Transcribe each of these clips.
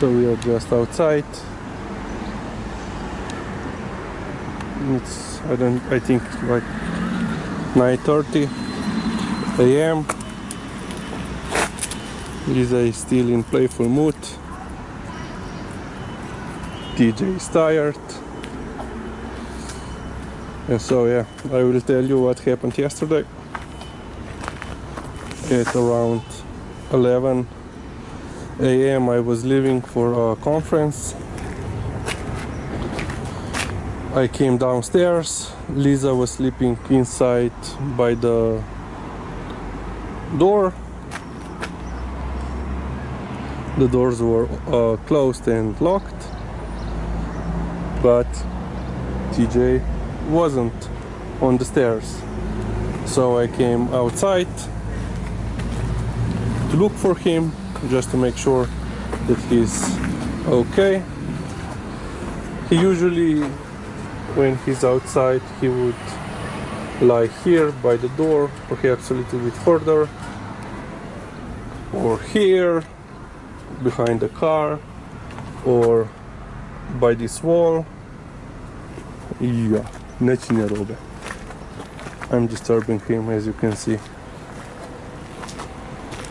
So we are just outside. It's I think like 9:30 a.m. Liza is still in playful mood. TJ is tired. And so yeah, I will tell you what happened yesterday. At around 11 a.m. I was leaving for a conference. I came downstairs. Liza was sleeping inside by the door. The doors were closed and locked, but TJ wasn't on the stairs. So I came outside to look for him, just to make sure that he's okay. He usually, when he's outside, he would lie here by the door, perhaps a little bit further, or here behind the car, or by this wall. Yeah, neće ne robe. I'm disturbing him, as you can see.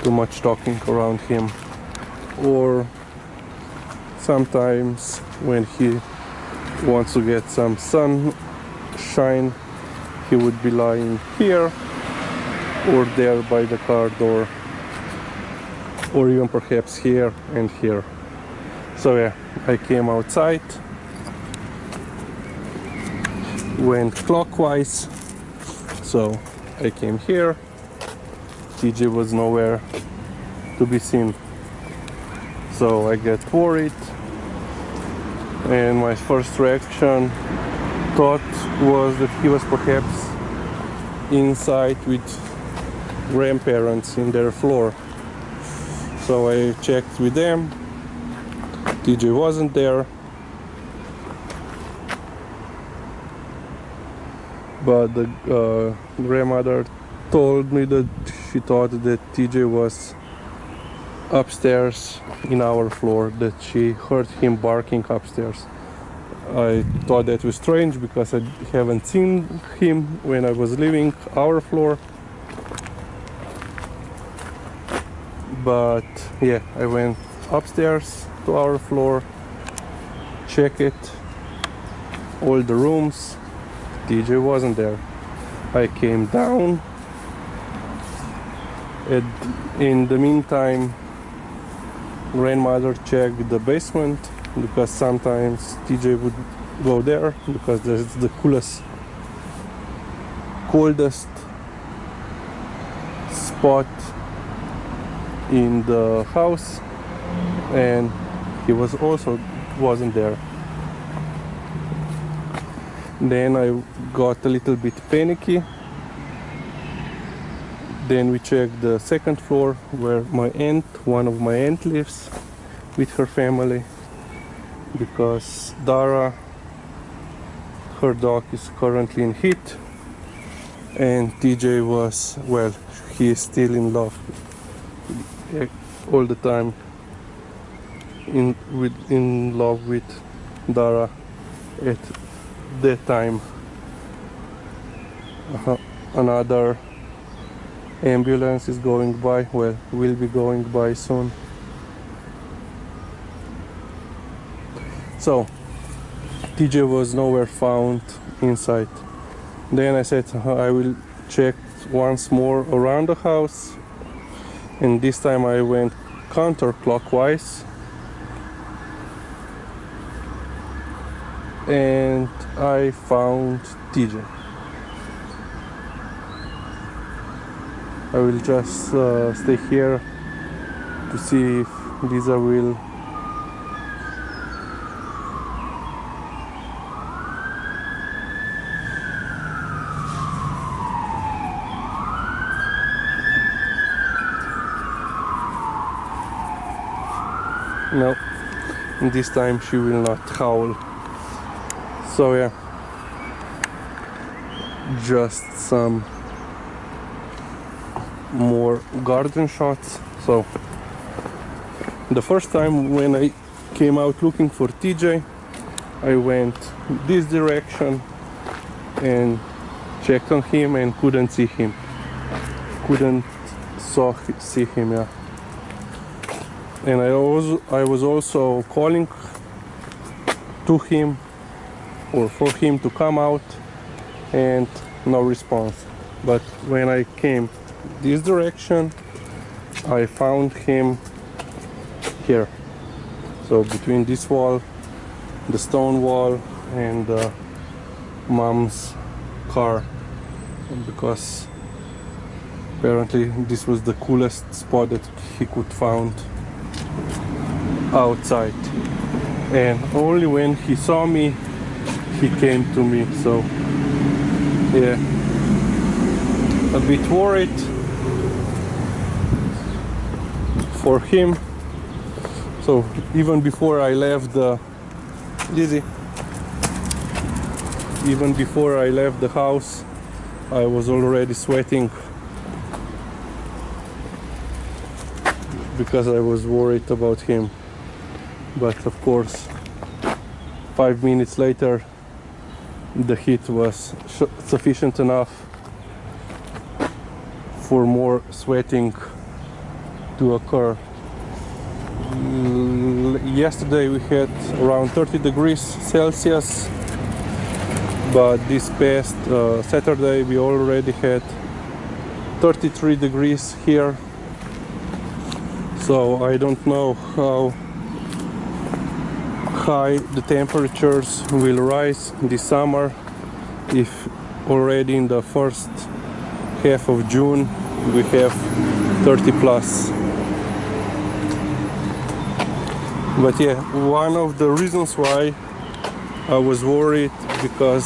Too much talking around him. Or sometimes when he wants to get some sunshine, he would be lying here or there by the car door, or even perhaps here and here. So yeah, I came outside, went clockwise, so I came here. TJ was nowhere to be seen, so I get worried, and my first reaction thought was that he was perhaps inside with grandparents in their floor. So I checked with them. TJ wasn't there, but the grandmother told me that she thought that TJ was upstairs in our floor, that she heard him barking upstairs. I thought that was strange because I haven't seen him when I was leaving our floor. But yeah, I went upstairs to our floor, checked all the rooms. TJ wasn't there. I came down, and in the meantime grandmother checked the basement, because sometimes TJ would go there because that's the coldest spot in the house, and he wasn't there. Then I got a little bit panicky. Then we checked the second floor, where one of my aunt lives with her family, because Dara, her dog, is currently in heat, and TJ was, well, he is still in love all the time, in love with Dara at that time. Another ambulance is going by, well, will be going by soon. So TJ was nowhere found inside. Then I said I will check once more around the house, and this time I went counterclockwise, and I found TJ. I will just stay here to see if Liza will no, this time she will not howl. So yeah, just some more garden shots. So the first time when I came out looking for TJ. I went this direction and checked on him and couldn't see him. See him, yeah. And I was also calling to him or for him to come out, and no response. But when I came this direction, I found him here. So between this wall, the stone wall, and mom's car, because apparently this was the coolest spot that he could find outside. And only when he saw me, he came to me. So yeah, a bit worried for him. So even before I left the even before I left the house, I was already sweating because I was worried about him. But of course, 5 minutes later, the heat was sufficient enough for more sweating to occur. Yesterday we had around 30 degrees Celsius, but this past Saturday we already had 33 degrees here. So I don't know how high the temperatures will rise this summer, if already in the first half of June we have 30 plus. But yeah, one of the reasons why I was worried because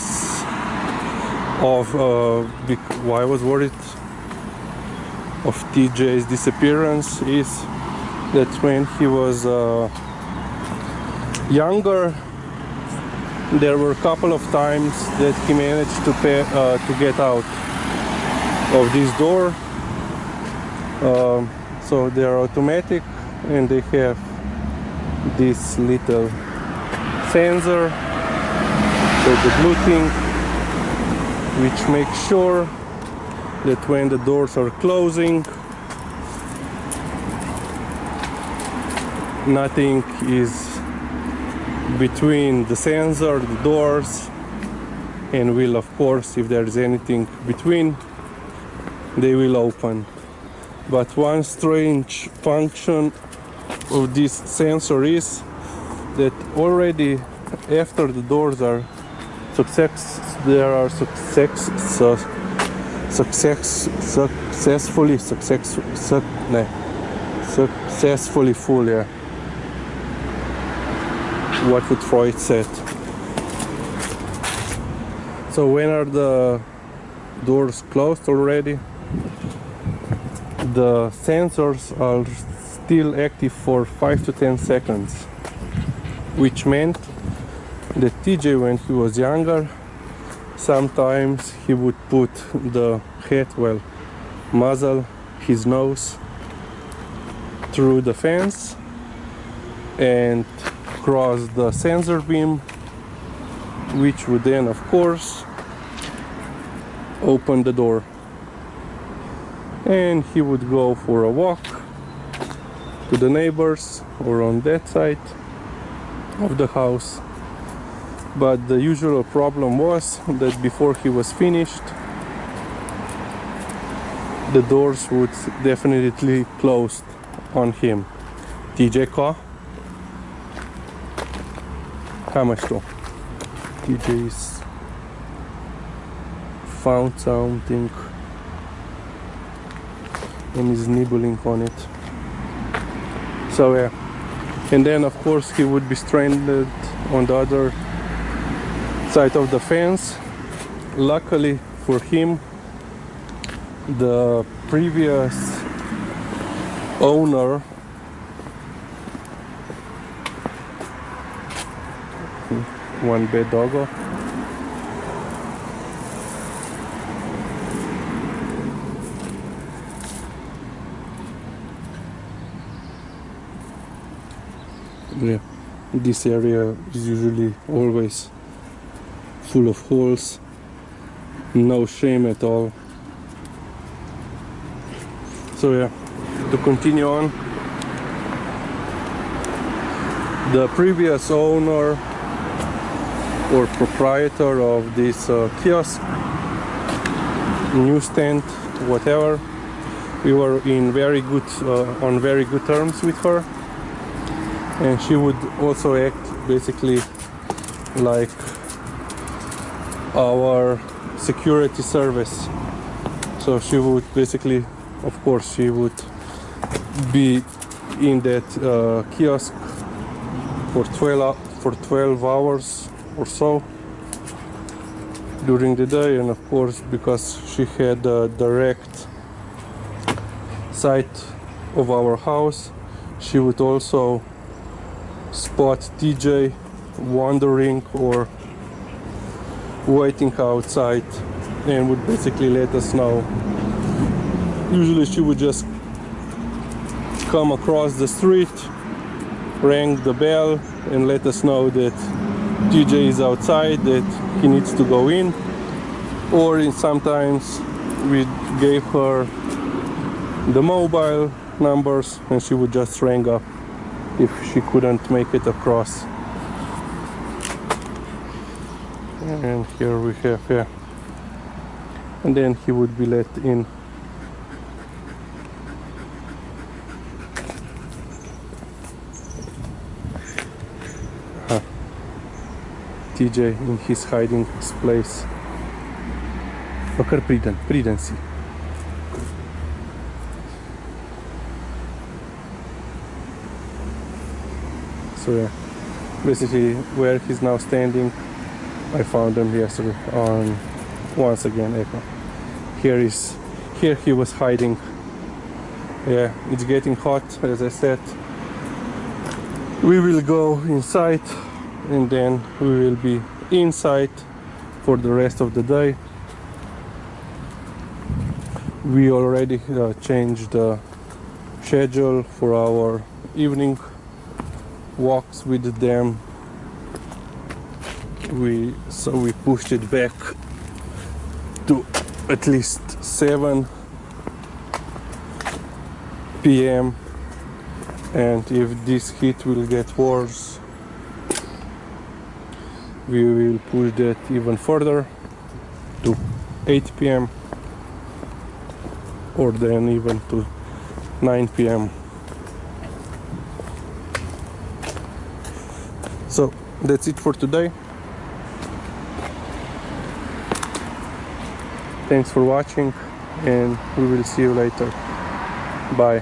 of why I was worried of TJ's disappearance is that when he was younger, there were a couple of times that he managed to get out of this door. So they are automatic and they have this little sensor, so the blue thing, which makes sure that when the doors are closing, nothing is between the sensor, the doors, and will, of course, if there is anything between, they will open. But one strange function of this sensor is that already after the doors are successfully full, yeah. What would Freud said? So when are the doors closed already, the sensors are still active for 5 to 10 seconds, which meant that TJ, when he was younger, sometimes he would put the head, well, muzzle, his nose through the fence and cross the sensor beam, which would then, of course, open the door. And he would go for a walk to the neighbors or on that side of the house. But the usual problem was that before he was finished, the doors would definitely close on him. TJ ko? How much to? TJ's found something and is nibbling on it. So yeah, and then of course he would be stranded on the other side of the fence. Luckily for him, the previous owner one bad doggo. Yeah. this area is usually always full of holes. No shame at all. So yeah, to continue on, the previous owner or proprietor of this kiosk, newsstand, whatever, we were in on very good terms with her, and she would also act basically like our security service. So she would basically, of course, she would be in that kiosk for 12 hours or so during the day, and of course, because she had a direct sight of our house, she would also spot TJ wandering or waiting outside, and would basically let us know. Usually she would just come across the street, ring the bell, and let us know that TJ is outside, that he needs to go in. Or sometimes we gave her the mobile numbers and she would just ring up if she couldn't make it across. And here we have, yeah, and then he would be let in. TJ in his hiding place. Măcar priden si. So yeah, basically where he's now standing, I found him yesterday on, once again, echo. Here he was hiding. Yeah, it's getting hot, as I said. We will go inside and then we will be inside for the rest of the day. We already changed the schedule for our evening walks with them. So we pushed it back to at least 7 p.m. and if this heat will get worse, we will push that even further to 8 p.m. or then even to 9 p.m. So that's it for today. Thanks for watching and we will see you later. Bye.